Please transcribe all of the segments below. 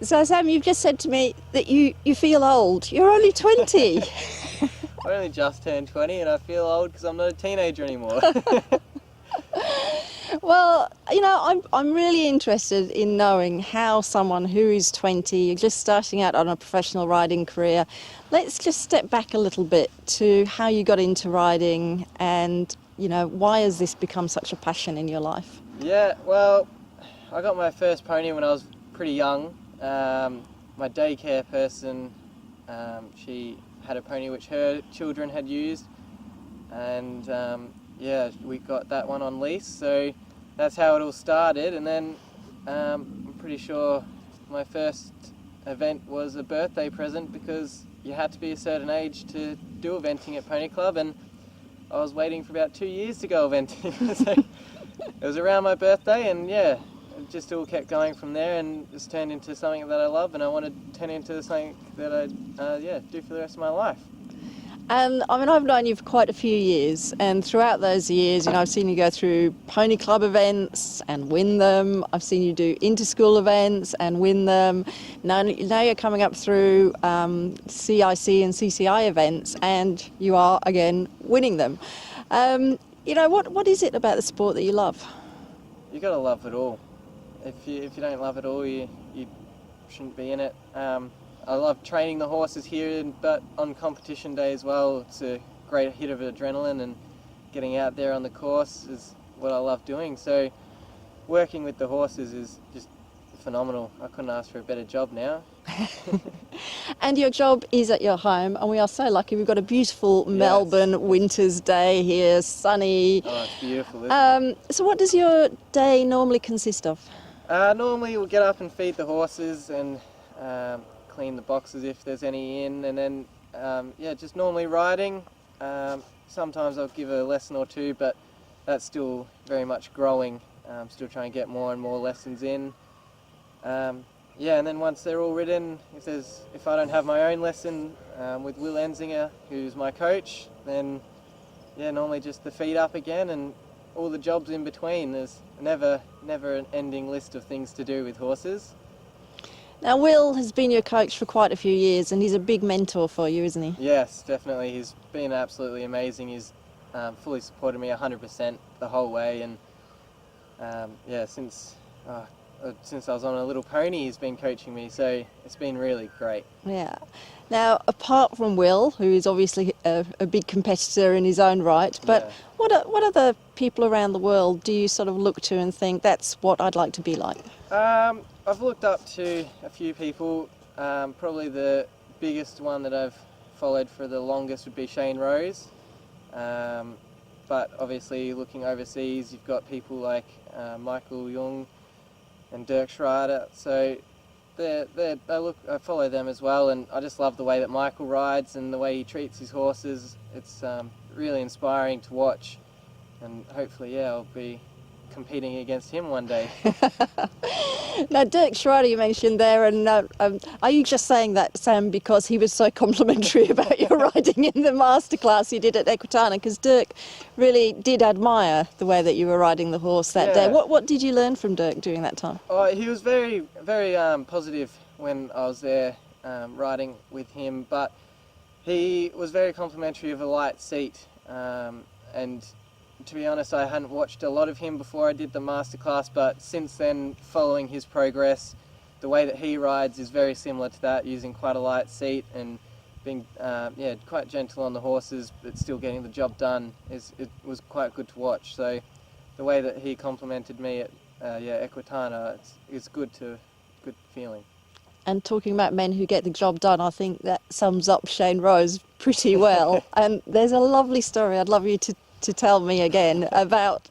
So, Sam, you've just said to me that you feel old. You're only 20. I only just turned 20 and I feel old because I'm not a teenager anymore. Well, I'm really interested in knowing how someone who is 20, just starting out on a professional riding career, let's just step back a little bit to how you got into riding and, why has this become such a passion in your life? Yeah, well, I got my first pony when I was pretty young. My daycare person, she had a pony which her children had used, and yeah, we got that one on lease, so that's how it all started. And then I'm pretty sure my first event was a birthday present because you had to be a certain age to do eventing at Pony Club, and I was waiting for about 2 years to go eventing. So it was around my birthday, and yeah, it just all kept going from there, and just turned into something that I love, and I want to turn into something that I do for the rest of my life. And I've known you for quite a few years, and throughout those years, I've seen you go through Pony Club events and win them. I've seen you do inter-school events and win them. Now you're coming up through CIC and CCI events, and you are again winning them. What is it about the sport that you love? You gotta love it all. If you don't love it all, you shouldn't be in it. I love training the horses here, but on competition day as well, it's a great hit of adrenaline, and getting out there on the course is what I love doing. So working with the horses is just phenomenal. I couldn't ask for a better job now. And your job is at your home, and we are so lucky. We've got a beautiful Melbourne winter's day here, sunny. Oh, it's beautiful, isn't it? So what does your day normally consist of? Normally we'll get up and feed the horses and clean the boxes if there's any in, and then just normally riding. Sometimes I'll give a lesson or two, but that's still very much growing. I'm still trying to get more and more lessons in. And then once they're all ridden, if I don't have my own lesson with Will Enzinger, who's my coach, then normally just the feed up again and all the jobs in between. There's never an ending list of things to do with horses. Now, Will has been your coach for quite a few years, and he's a big mentor for you, isn't he? Yes, definitely. He's been absolutely amazing. He's fully supported me 100% the whole way, and since I was on a little pony, he's been coaching me, so it's been really great. Yeah. Now, apart from Will, who is obviously a big competitor in his own right, but what other people around the world do you sort of look to and think, that's what I'd like to be like? I've looked up to a few people. Probably the biggest one that I've followed for the longest would be Shane Rose. But obviously looking overseas, you've got people like Michael Jung and Dirk Schrader. So I follow them as well, and I just love the way that Michael rides and the way he treats his horses. It's really inspiring to watch, and hopefully, I'll be competing against him one day. Now, Dirk Schrader you mentioned there, and are you just saying that, Sam, because he was so complimentary about your riding in the masterclass you did at Equitana? Because Dirk really did admire the way that you were riding the horse that day. What did you learn from Dirk during that time? Oh, he was very, very positive when I was there riding with him, but he was very complimentary of a light seat, and to be honest, I hadn't watched a lot of him before I did the masterclass, but since then, following his progress, the way that he rides is very similar to that, using quite a light seat and being quite gentle on the horses, but still getting the job done. It was quite good to watch. So the way that he complimented me at Equitana, it's good feeling. And talking about men who get the job done, I think that sums up Shane Rose pretty well. And there's a lovely story I'd love you to tell me again about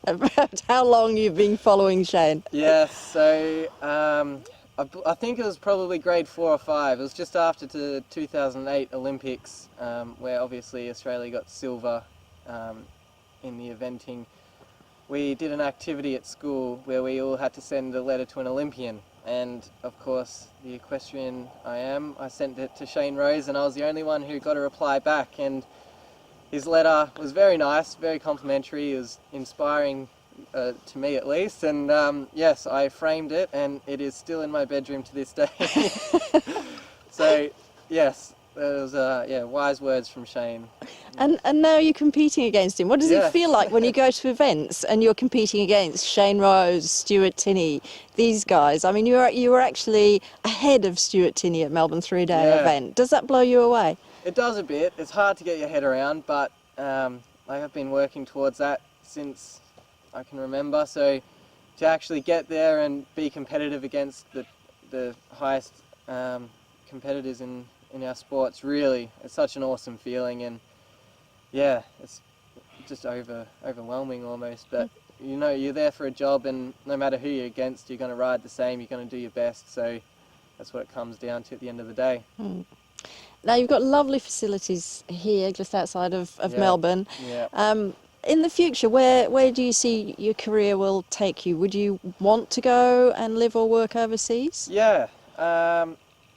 how long you've been following Shane. Yes, so I think it was probably grade 4 or 5. It was just after the 2008 Olympics, where obviously Australia got silver in the eventing. We did an activity at school where we all had to send a letter to an Olympian, and of course, the equestrian I sent it to Shane Rose, and I was the only one who got a reply back. And his letter was very nice, very complimentary. It was inspiring to me at least. And yes, I framed it, and it is still in my bedroom to this day. So yes, there was wise words from Shane. And now you're competing against him. What does it Yes. feel like when you go to events and you're competing against Shane Rose, Stuart Tinney, these guys? I mean, you were actually ahead of Stuart Tinney at Melbourne 3-day Yeah. event. Does that blow you away? It does a bit. It's hard to get your head around, but I've been working towards that since I can remember. So to actually get there and be competitive against the highest competitors in our sports, really, it's such an awesome feeling. And yeah, it's just overwhelming almost. But you know, you're there for a job, and no matter who you're against, you're going to ride the same. You're going to do your best. So that's what it comes down to at the end of the day. Now, you've got lovely facilities here just outside of Yeah. Melbourne. Yeah. In the future, where do you see your career will take you? Would you want to go and live or work overseas? Yeah,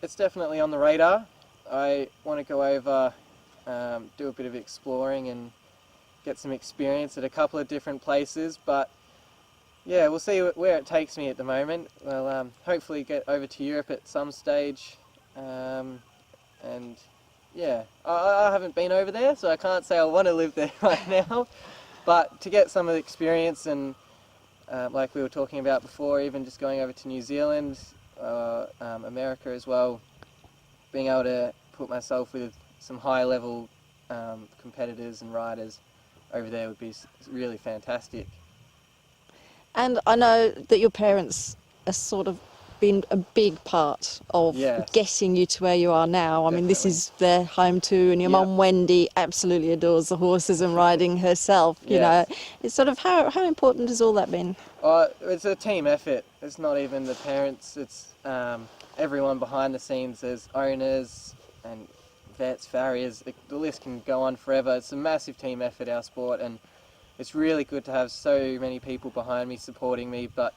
it's definitely on the radar. I want to go over, do a bit of exploring and get some experience at a couple of different places, but yeah, we'll see where it takes me at the moment. Well, hopefully get over to Europe at some stage, and yeah, I haven't been over there, so I can't say I want to live there right now, but to get some of the experience and like we were talking about before, even just going over to New Zealand, America as well, being able to put myself with some high-level competitors and riders over there would be really fantastic. And I know that your parents are sort of been a big part of Yes. getting you to where you are now. I mean, this Definitely. is their home too, and your Yep. mum Wendy absolutely adores the horses and riding herself. You Yes. know, it's sort of how important has all that been? It's a team effort. It's not even the parents. It's everyone behind the scenes. There's owners and vets, farriers. The list can go on forever. It's a massive team effort, our sport, and it's really good to have so many people behind me supporting me. But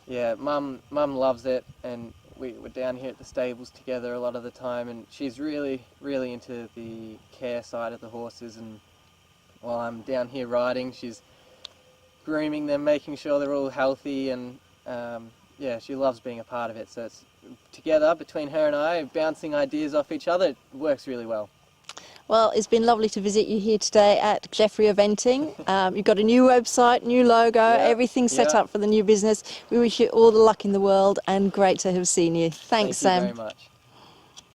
yeah, Mum loves it, and we're down here at the stables together a lot of the time, and she's really into the care side of the horses. And while I'm down here riding, she's grooming them, making sure they're all healthy, and yeah, she loves being a part of it. So it's together between her and I, bouncing ideas off each other. It works really well. Well, it's been lovely to visit you here today at Jeffree Eventing. You've got a new website, new logo, everything set up for the new business. We wish you all the luck in the world, and great to have seen you. Thanks, Thank you Sam. very much.